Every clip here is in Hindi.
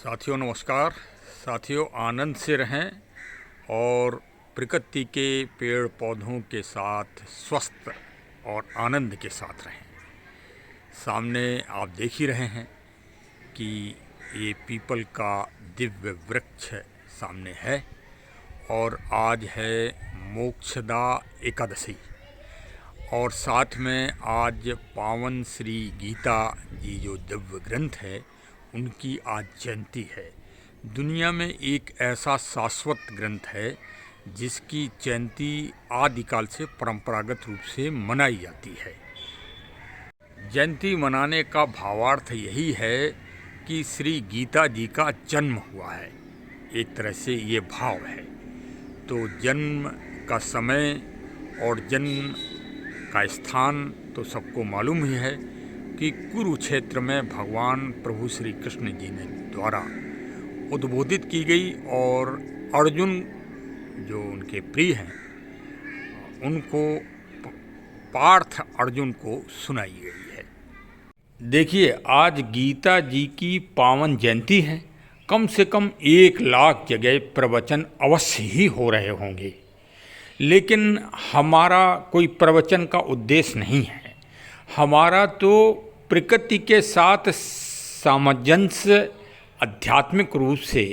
साथियों नमस्कार। साथियों आनंद से रहें और प्रकृति के पेड़ पौधों के साथ स्वस्थ और आनंद के साथ रहें। सामने आप देख ही रहे हैं कि ये पीपल का दिव्य वृक्ष सामने है और आज है मोक्षदा एकादशी और साथ में आज पावन श्री गीता जी जो दिव्य ग्रंथ है उनकी आज जयंती है। दुनिया में एक ऐसा शाश्वत ग्रंथ है जिसकी जयंती आदिकाल से परंपरागत रूप से मनाई जाती है। जयंती मनाने का भावार्थ यही है कि श्री गीता जी का जन्म हुआ है, एक तरह से ये भाव है। तो जन्म का समय और जन्म का स्थान तो सबको मालूम ही है कि कुरुक्षेत्र में भगवान प्रभु श्री कृष्ण जी ने द्वारा उद्बोधित की गई और अर्जुन जो उनके प्रिय हैं उनको पार्थ अर्जुन को सुनाई गई है। देखिए आज गीता जी की पावन जयंती है। कम से कम 1 लाख जगह प्रवचन अवश्य ही हो रहे होंगे, लेकिन हमारा कोई प्रवचन का उद्देश्य नहीं है। हमारा तो प्रकृति के साथ सामंजस्य आध्यात्मिक रूप से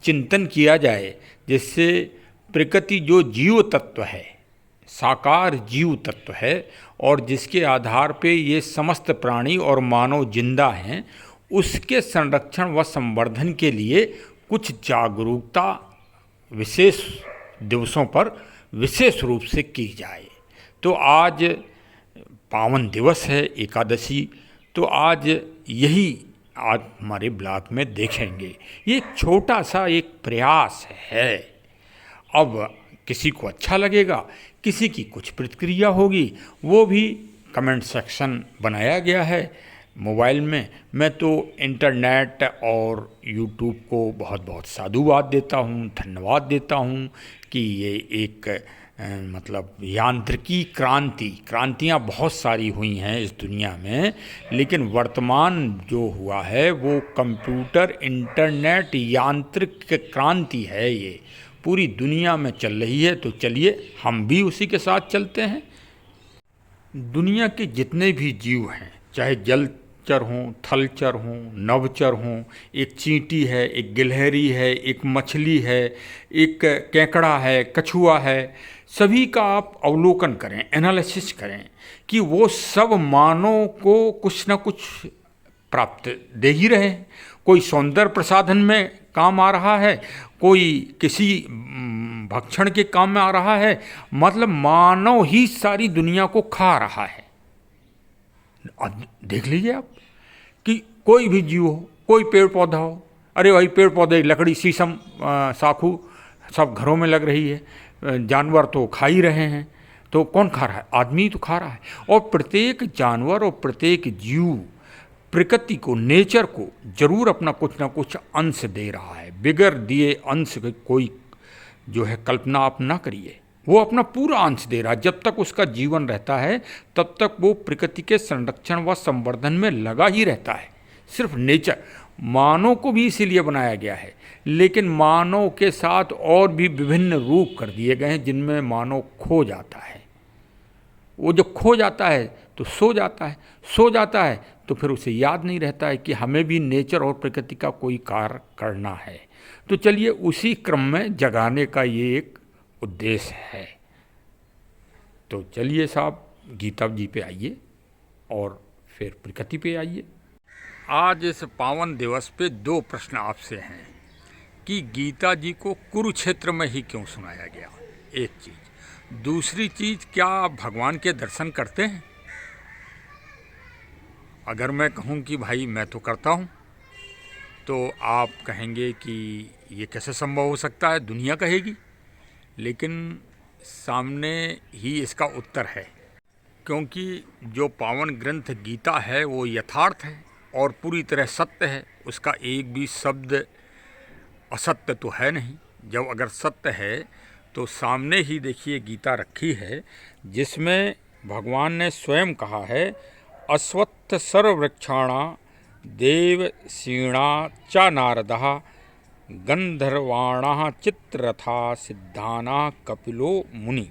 चिंतन किया जाए, जिससे प्रकृति जो जीव तत्व है, साकार जीव तत्व है और जिसके आधार पे ये समस्त प्राणी और मानव जिंदा हैं, उसके संरक्षण व संवर्धन के लिए कुछ जागरूकता विशेष दिवसों पर विशेष रूप से की जाए। तो आज पावन दिवस है एकादशी, तो आज यही आज हमारे ब्लॉग में देखेंगे। ये एक छोटा सा एक प्रयास है। अब किसी को अच्छा लगेगा, किसी की कुछ प्रतिक्रिया होगी, वो भी कमेंट सेक्शन बनाया गया है मोबाइल में। मैं तो इंटरनेट और यूट्यूब को बहुत बहुत साधुवाद देता हूँ, धन्यवाद देता हूँ कि ये एक मतलब यांत्रिकी क्रांतियाँ बहुत सारी हुई हैं इस दुनिया में, लेकिन वर्तमान जो हुआ है वो कंप्यूटर इंटरनेट यांत्रिक क्रांति है। ये पूरी दुनिया में चल रही है, तो चलिए हम भी उसी के साथ चलते हैं। दुनिया के जितने भी जीव हैं, चाहे जलचर हों, थलचर हों, नभचर हों, एक चींटी है, एक गिलहरी है, एक मछली है, एक केकड़ा है, कछुआ है, सभी का आप अवलोकन करें, एनालिसिस करें कि वो सब मानव को कुछ न कुछ प्राप्त दे ही रहे हैं। कोई सौंदर्य प्रसाधन में काम आ रहा है, कोई किसी भक्षण के काम में आ रहा है, मतलब मानव ही सारी दुनिया को खा रहा है। देख लीजिए आप कि कोई भी जीव हो, कोई पेड़ पौधा हो, अरे भाई पेड़ पौधे, लकड़ी, शीशम, साखू सब घरों में लग रही है, जानवर तो खा ही रहे हैं। तो कौन खा रहा है? आदमी तो खा रहा है। और प्रत्येक जानवर और प्रत्येक जीव प्रकृति को, नेचर को जरूर अपना कुछ ना कुछ अंश दे रहा है। बिगर दिए अंश कोई जो है कल्पना आप ना करिए, वो अपना पूरा अंश दे रहा है। जब तक उसका जीवन रहता है तब तक वो प्रकृति के संरक्षण व संवर्धन में लगा ही रहता है। सिर्फ नेचर, मानव को भी इसीलिए बनाया गया है, लेकिन मानव के साथ और भी विभिन्न रूप कर दिए गए हैं जिनमें मानव खो जाता है। वो जब खो जाता है तो सो जाता है तो फिर उसे याद नहीं रहता है कि हमें भी नेचर और प्रकृति का कोई कार्य करना है। तो चलिए उसी क्रम में जगाने का ये एक उद्देश्य है। तो चलिए साहब गीता जी पे आइए और फिर प्रकृति पे आइए। आज इस पावन दिवस पे 2 प्रश्न आपसे हैं कि गीता जी को कुरुक्षेत्र में ही क्यों सुनाया गया, एक चीज़। दूसरी चीज़, क्या आप भगवान के दर्शन करते हैं? अगर मैं कहूँ कि भाई मैं तो करता हूँ, तो आप कहेंगे कि ये कैसे संभव हो सकता है, दुनिया कहेगी। लेकिन सामने ही इसका उत्तर है, क्योंकि जो पावन ग्रंथ गीता है वो यथार्थ है और पूरी तरह सत्य है। उसका एक भी शब्द असत्य तो है नहीं। जब अगर सत्य है तो सामने ही देखिए गीता रखी है, जिसमें भगवान ने स्वयं कहा है, अश्वत्थ सर्ववृक्षाणा देवसीणा च नारदः गंधर्वाणाः चित्ररथा सिद्धानाः कपिलो मुनि।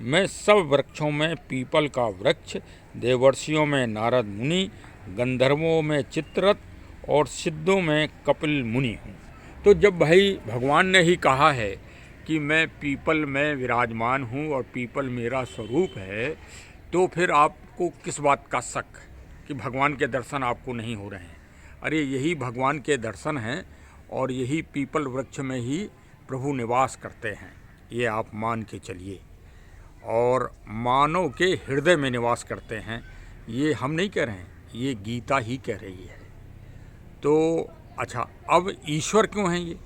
मैं सब वृक्षों में पीपल का वृक्ष, देवर्षियों में नारद मुनि, गंधर्वों में चित्ररथ और सिद्धों में कपिल मुनि हूँ। तो जब भाई भगवान ने ही कहा है कि मैं पीपल में विराजमान हूँ और पीपल मेरा स्वरूप है, तो फिर आपको किस बात का शक कि भगवान के दर्शन आपको नहीं हो रहे हैं? अरे यही भगवान के दर्शन हैं और यही पीपल वृक्ष में ही प्रभु निवास करते हैं, ये आप मान के चलिए। और मानव के हृदय में निवास करते हैं, ये हम नहीं कह रहे हैं, ये गीता ही कह रही है। तो अच्छा, अब ईश्वर क्यों हैं ये?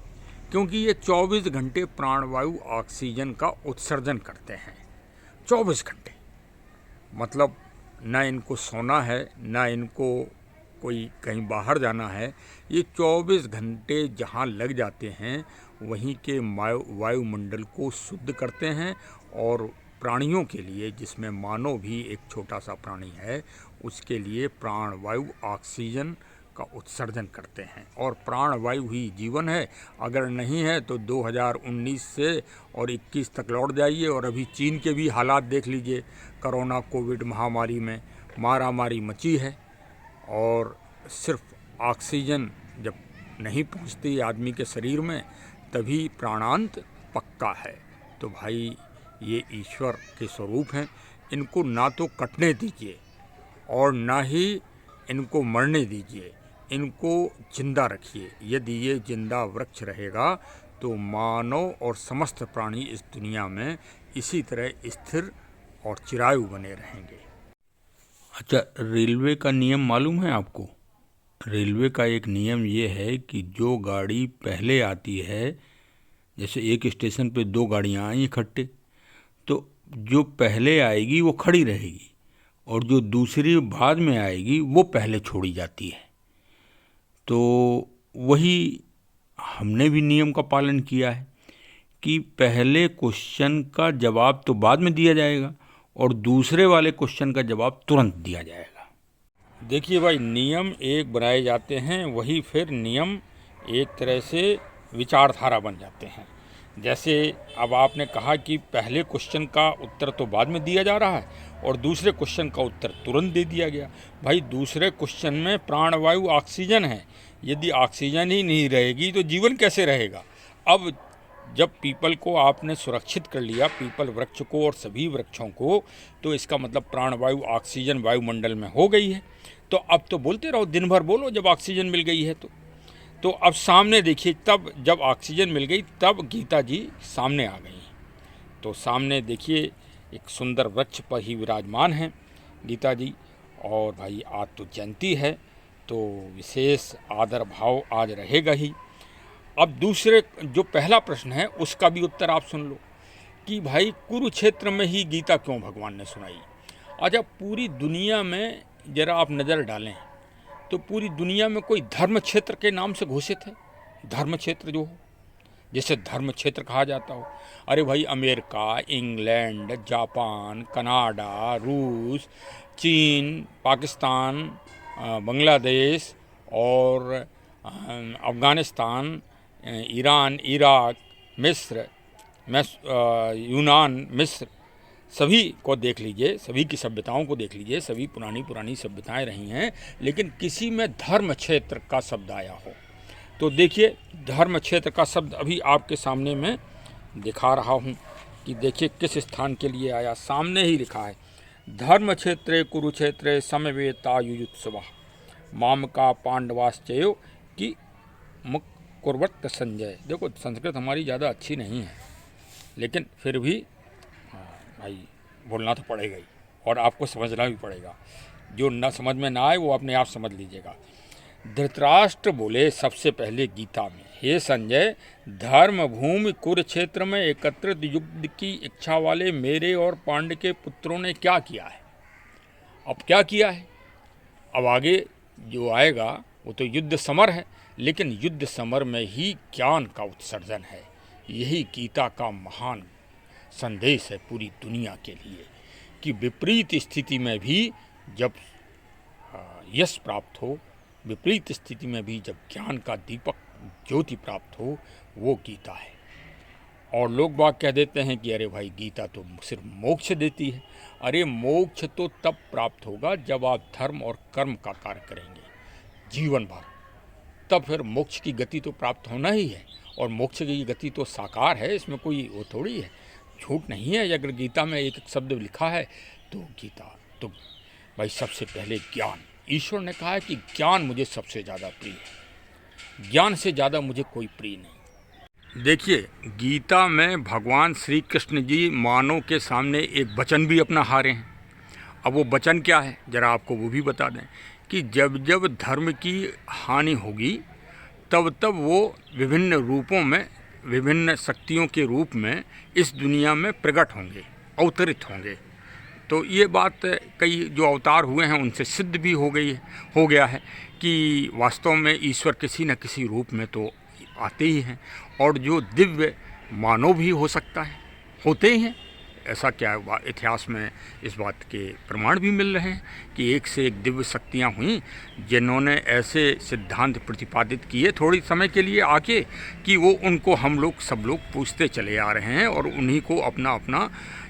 क्योंकि ये 24 घंटे प्राणवायु ऑक्सीजन का उत्सर्जन करते हैं। 24 घंटे मतलब ना इनको सोना है, ना इनको कोई कहीं बाहर जाना है। ये 24 घंटे जहाँ लग जाते हैं वहीं के वायुमंडल को शुद्ध करते हैं और प्राणियों के लिए, जिसमें मानव भी एक छोटा सा प्राणी है, उसके लिए प्राणवायु ऑक्सीजन का उत्सर्जन करते हैं। और प्राणवायु ही जीवन है। अगर नहीं है तो 2019 से और 21 तक लौट जाइए और अभी चीन के भी हालात देख लीजिए। कोरोना कोविड महामारी में मारामारी मची है और सिर्फ ऑक्सीजन जब नहीं पहुंचती आदमी के शरीर में तभी प्राणांत पक्का है। तो भाई ये ईश्वर के स्वरूप हैं, इनको ना तो कटने दीजिए और ना ही इनको मरने दीजिए, इनको जिंदा रखिए। यदि ये जिंदा वृक्ष रहेगा तो मानव और समस्त प्राणी इस दुनिया में इसी तरह स्थिर और चिरायु बने रहेंगे। अच्छा, रेलवे का नियम मालूम है आपको? रेलवे का एक नियम ये है कि जो गाड़ी पहले आती है, जैसे एक स्टेशन पे 2 गाड़ियाँ आई इकट्ठे, तो जो पहले आएगी वो खड़ी रहेगी और जो दूसरी बाद में आएगी वो पहले छोड़ी जाती है। तो वही हमने भी नियम का पालन किया है कि पहले क्वेश्चन का जवाब तो बाद में दिया जाएगा और दूसरे वाले क्वेश्चन का जवाब तुरंत दिया जाएगा। देखिए भाई, नियम एक बनाए जाते हैं, वही फिर नियम एक तरह से विचारधारा बन जाते हैं। जैसे अब आपने कहा कि पहले क्वेश्चन का उत्तर तो बाद में दिया जा रहा है और दूसरे क्वेश्चन का उत्तर तुरंत दे दिया गया। भाई दूसरे क्वेश्चन में प्राणवायु ऑक्सीजन है, यदि ऑक्सीजन ही नहीं रहेगी तो जीवन कैसे रहेगा? अब जब पीपल को आपने सुरक्षित कर लिया, पीपल वृक्ष को और सभी वृक्षों को, तो इसका मतलब प्राणवायु ऑक्सीजन वायुमंडल में हो गई है। तो अब तो बोलते रहो, दिन भर बोलो जब ऑक्सीजन मिल गई है तो अब सामने देखिए, तब जब ऑक्सीजन मिल गई तब गीता जी सामने आ गई। तो सामने देखिए एक सुंदर वृक्ष पर ही विराजमान हैं गीता जी। और भाई आज तो जयंती है तो विशेष आदर भाव आज रहेगा ही। अब दूसरे जो पहला प्रश्न है उसका भी उत्तर आप सुन लो कि भाई कुरुक्षेत्र में ही गीता क्यों भगवान ने सुनाई। अच्छा, पूरी दुनिया में जरा आप नज़र डालें तो पूरी दुनिया में कोई धर्म क्षेत्र के नाम से घोषित है? धर्म क्षेत्र जो हो, जैसे धर्म क्षेत्र कहा जाता हो। अरे भाई, अमेरिका, इंग्लैंड, जापान, कनाडा, रूस, चीन, पाकिस्तान, बांग्लादेश और अफ़गानिस्तान, ईरान, इराक, मिस्र, यूनान, मिस्र, सभी को देख लीजिए, सभी की सभ्यताओं को देख लीजिए। सभी पुरानी सभ्यताएं रही हैं, लेकिन किसी में धर्म क्षेत्र का शब्द आया हो तो देखिए धर्म क्षेत्र का शब्द अभी आपके सामने मैं दिखा रहा हूँ कि देखिए किस स्थान के लिए आया। सामने ही लिखा है, धर्म क्षेत्रे कुरुक्षेत्रे समवेतायुयुत्सवः मामका पांडवाश्चयो की मुख कुर्वत संजय। देखो संस्कृत हमारी ज़्यादा अच्छी नहीं है, लेकिन फिर भी भाई बोलना तो पड़ेगा ही और आपको समझना भी पड़ेगा। जो न समझ में ना आए वो अपने आप समझ लीजिएगा। धृतराष्ट्र बोले सबसे पहले गीता में, हे संजय, धर्म भूमि कुरुक्षेत्र में एकत्रित युद्ध की इच्छा वाले मेरे और पांड्य के पुत्रों ने क्या किया है? अब क्या किया है? अब आगे जो आएगा वो तो युद्ध समर है, लेकिन युद्ध समर में ही ज्ञान का उत्सर्जन है। यही गीता का महान संदेश है पूरी दुनिया के लिए कि विपरीत स्थिति में भी जब यश प्राप्त हो विपरीत स्थिति में भी जब ज्ञान का दीपक ज्योति प्राप्त हो, वो गीता है। और लोग बाग कह देते हैं कि अरे भाई गीता तो सिर्फ मोक्ष देती है। अरे मोक्ष तो तब प्राप्त होगा जब आप धर्म और कर्म का कार्य करेंगे जीवन भर, तब फिर मोक्ष की गति तो प्राप्त होना ही है। और मोक्ष की गति तो साकार है, इसमें कोई वो थोड़ी है, झूठ नहीं है। अगर गीता में एक शब्द लिखा है तो गीता तो भाई सबसे पहले ज्ञान। ईश्वर ने कहा है कि ज्ञान मुझे सबसे ज़्यादा प्रिय है, ज्ञान से ज़्यादा मुझे कोई प्रिय नहीं। देखिए गीता में भगवान श्री कृष्ण जी मानव के सामने एक वचन भी अपना हारे हैं। अब वो वचन क्या है ज़रा आपको वो भी बता दें कि जब जब धर्म की हानि होगी तब तब वो विभिन्न रूपों में, विभिन्न शक्तियों के रूप में इस दुनिया में प्रकट होंगे, अवतरित होंगे। तो ये बात कई जो अवतार हुए हैं उनसे सिद्ध भी हो गया है कि वास्तव में ईश्वर किसी न किसी रूप में तो आते ही हैं। और जो दिव्य मानव भी हो सकता है, होते ही हैं। ऐसा क्या इतिहास में इस बात के प्रमाण भी मिल रहे हैं कि एक से एक दिव्य शक्तियाँ हुई जिन्होंने ऐसे सिद्धांत प्रतिपादित किए थोड़ी समय के लिए आके कि वो उनको हम लोग सब लोग पूछते चले आ रहे हैं और उन्हीं को अपना अपना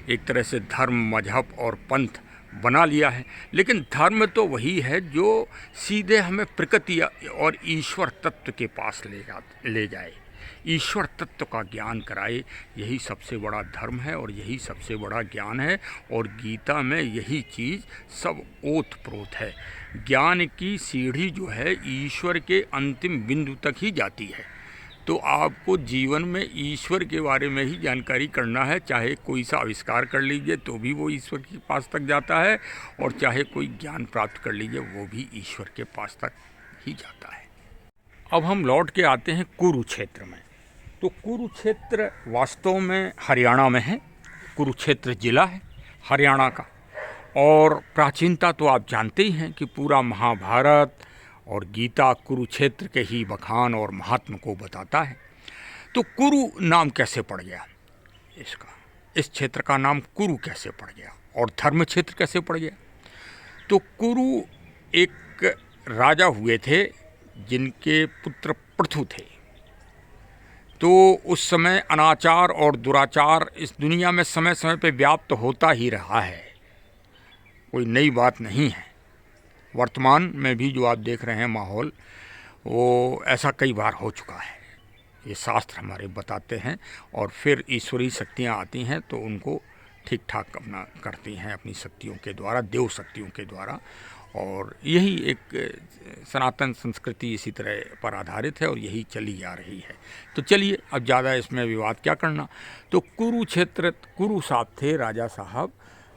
एक तरह से धर्म, मजहब और पंथ बना लिया है। लेकिन धर्म तो वही है जो सीधे हमें प्रकृति और ईश्वर तत्व के पास ले जाए, ईश्वर तत्व का ज्ञान कराए। यही सबसे बड़ा धर्म है और यही सबसे बड़ा ज्ञान है। और गीता में यही चीज़ सब ओतप्रोत है। ज्ञान की सीढ़ी जो है ईश्वर के अंतिम बिंदु तक ही जाती है। तो आपको जीवन में ईश्वर के बारे में ही जानकारी करना है, चाहे कोई सा आविष्कार कर लीजिए तो भी वो ईश्वर के पास तक जाता है, और चाहे कोई ज्ञान प्राप्त कर लीजिए वो भी ईश्वर के पास तक ही जाता है। अब हम लौट के आते हैं कुरुक्षेत्र में। तो कुरुक्षेत्र वास्तव में हरियाणा में है, कुरुक्षेत्र जिला है हरियाणा का। और प्राचीनता तो आप जानते ही हैं कि पूरा महाभारत और गीता कुरुक्षेत्र के ही बखान और महात्म को बताता है। तो कुरु नाम कैसे पड़ गया इसका, इस क्षेत्र का नाम कुरु कैसे पड़ गया और धर्म क्षेत्र कैसे पड़ गया? तो कुरु एक राजा हुए थे जिनके पुत्र पृथु थे। तो उस समय अनाचार और दुराचार इस दुनिया में समय समय पे व्याप्त होता ही रहा है, कोई नई बात नहीं है। वर्तमान में भी जो आप देख रहे हैं माहौल, वो ऐसा कई बार हो चुका है, ये शास्त्र हमारे बताते हैं। और फिर ईश्वरीय शक्तियाँ आती हैं तो उनको ठीक ठाक अपना करती हैं अपनी शक्तियों के द्वारा, देव शक्तियों के द्वारा। और यही एक सनातन संस्कृति इसी तरह पर आधारित है और यही चली आ रही है। तो चलिए अब ज़्यादा इसमें विवाद क्या करना। तो कुरुक्षेत्र, कुरु साहब थे राजा साहब।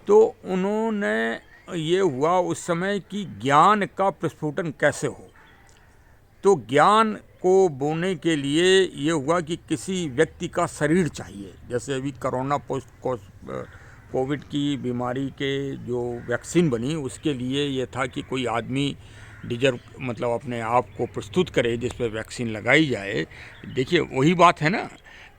तो उन्होंने ये हुआ उस समय कि ज्ञान का प्रस्फुटन कैसे हो। तो ज्ञान को बोने के लिए ये हुआ कि किसी व्यक्ति का शरीर चाहिए। जैसे अभी कोरोना कोविड की बीमारी के जो वैक्सीन बनी उसके लिए ये था कि कोई आदमी डिजर्व मतलब अपने आप को प्रस्तुत करे जिस पर वैक्सीन लगाई जाए। देखिए वही बात है ना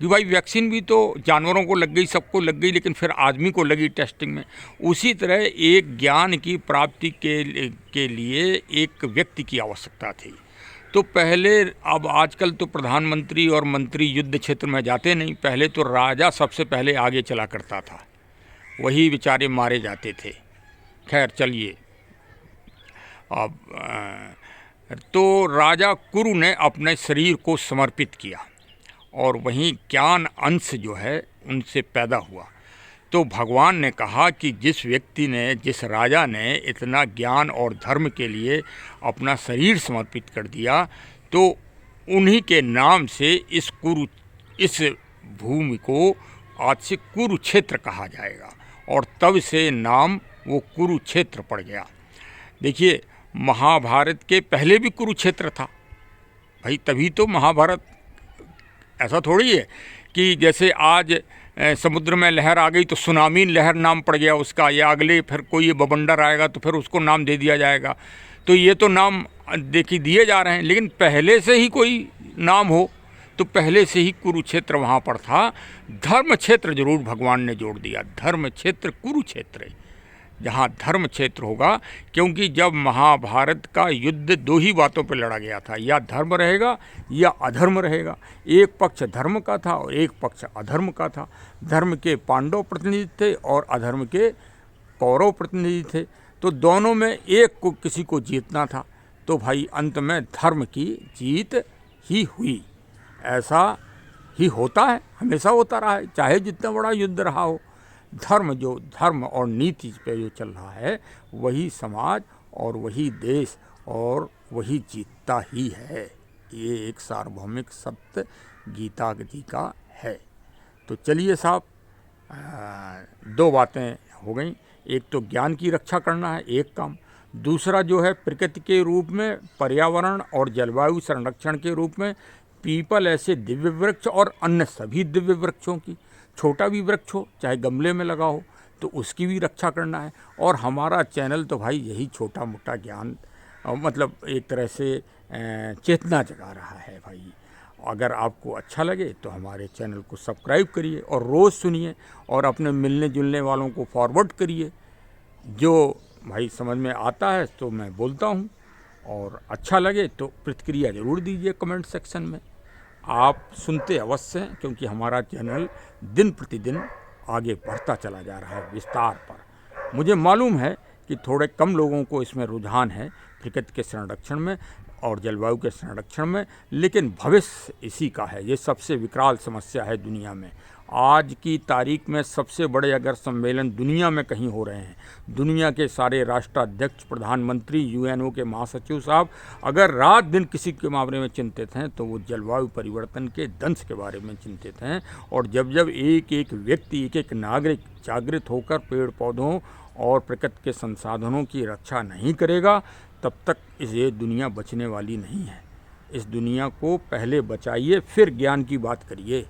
कि भाई वैक्सीन भी तो जानवरों को लग गई, सबको लग गई, लेकिन फिर आदमी को लगी टेस्टिंग में। उसी तरह एक ज्ञान की प्राप्ति के लिए एक व्यक्ति की आवश्यकता थी। तो पहले, अब आजकल तो प्रधानमंत्री और मंत्री युद्ध क्षेत्र में जाते नहीं, पहले तो राजा सबसे पहले आगे चला करता था, वही बेचारे मारे जाते थे। खैर चलिए, अब तो राजा कुरु ने अपने शरीर को समर्पित किया और वहीं ज्ञान अंश जो है उनसे पैदा हुआ। तो भगवान ने कहा कि जिस व्यक्ति ने, जिस राजा ने इतना ज्ञान और धर्म के लिए अपना शरीर समर्पित कर दिया, तो उन्हीं के नाम से इस भूमि को आज से कुरुक्षेत्र कहा जाएगा। और तब से नाम वो कुरुक्षेत्र पड़ गया। देखिए महाभारत के पहले भी कुरुक्षेत्र था भाई, तभी तो महाभारत। ऐसा थोड़ी है कि जैसे आज समुद्र में लहर आ गई तो सुनामी लहर नाम पड़ गया उसका, या अगले फिर कोई बवंडर आएगा तो फिर उसको नाम दे दिया जाएगा। तो ये तो नाम देखिए दिए जा रहे हैं, लेकिन पहले से ही कोई नाम हो तो पहले से ही कुरुक्षेत्र वहाँ पर था। धर्म क्षेत्र जरूर भगवान ने जोड़ दिया, धर्म क्षेत्र कुरुक्षेत्र। जहाँ धर्म क्षेत्र होगा, क्योंकि जब महाभारत का युद्ध दो ही बातों पर लड़ा गया था, या धर्म रहेगा या अधर्म रहेगा। एक पक्ष धर्म का था और एक पक्ष अधर्म का था। धर्म के पांडव प्रतिनिधि थे और अधर्म के कौरव प्रतिनिधि थे। तो दोनों में एक को किसी को जीतना था, तो भाई अंत में धर्म की जीत ही हुई। ऐसा ही होता है, हमेशा होता रहा है, चाहे जितना बड़ा युद्ध रहा हो। धर्म और नीति पे जो चल रहा है, वही समाज और वही देश और वही जीतता ही है। ये एक सार्वभौमिक सत्य गीता जी का है। तो चलिए साहब, दो बातें हो गई। एक तो ज्ञान की रक्षा करना है एक काम, दूसरा जो है प्रकृति के रूप में पर्यावरण और जलवायु संरक्षण के रूप में पीपल ऐसे दिव्य वृक्ष और अन्य सभी दिव्य वृक्षों की, छोटा भी वृक्ष हो चाहे गमले में लगा हो, तो उसकी भी रक्षा करना है। और हमारा चैनल तो भाई यही छोटा मोटा ज्ञान मतलब एक तरह से चेतना जगा रहा है भाई। अगर आपको अच्छा लगे तो हमारे चैनल को सब्सक्राइब करिए और रोज़ सुनिए और अपने मिलने जुलने वालों को फॉरवर्ड करिए। जो भाई समझ में आता है तो मैं बोलता हूँ, और अच्छा लगे तो प्रतिक्रिया ज़रूर दीजिए कमेंट सेक्शन में। आप सुनते अवश्य हैं, क्योंकि हमारा चैनल दिन प्रतिदिन आगे बढ़ता चला जा रहा है विस्तार पर। मुझे मालूम है कि थोड़े कम लोगों को इसमें रुझान है प्रकृति के संरक्षण में और जलवायु के संरक्षण में, लेकिन भविष्य इसी का है। ये सबसे विकराल समस्या है दुनिया में। आज की तारीख में सबसे बड़े अगर सम्मेलन दुनिया में कहीं हो रहे हैं, दुनिया के सारे राष्ट्राध्यक्ष, प्रधानमंत्री, यूएनओ के महासचिव साहब अगर रात दिन किसी के बारे में चिंतित हैं तो वो जलवायु परिवर्तन के दंश के बारे में चिंतित हैं। और जब जब एक एक व्यक्ति, एक एक नागरिक जागृत होकर पेड़ पौधों और प्रकृति के संसाधनों की रक्षा नहीं करेगा, तब तक ये दुनिया बचने वाली नहीं है। इस दुनिया को पहले बचाइए, फिर ज्ञान की बात करिए।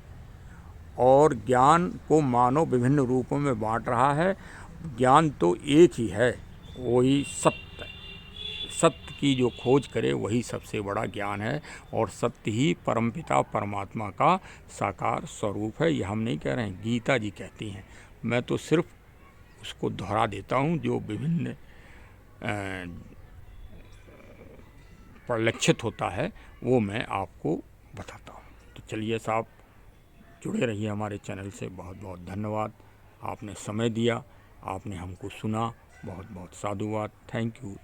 और ज्ञान को मानव विभिन्न रूपों में बांट रहा है। ज्ञान तो एक ही है, वही सत्य। सत्य की जो खोज करे वही सबसे बड़ा ज्ञान है, और सत्य ही परमपिता परमात्मा का साकार स्वरूप है। यह हम नहीं कह रहे हैं, गीता जी कहती हैं। मैं तो सिर्फ उसको दोहरा देता हूँ जो विभिन्न परिलक्षित होता है, वो मैं आपको बताता हूँ। तो चलिए साहब, जुड़े रहिए हमारे चैनल से। बहुत बहुत धन्यवाद, आपने समय दिया, आपने हमको सुना। बहुत बहुत साधुवाद। Thank you.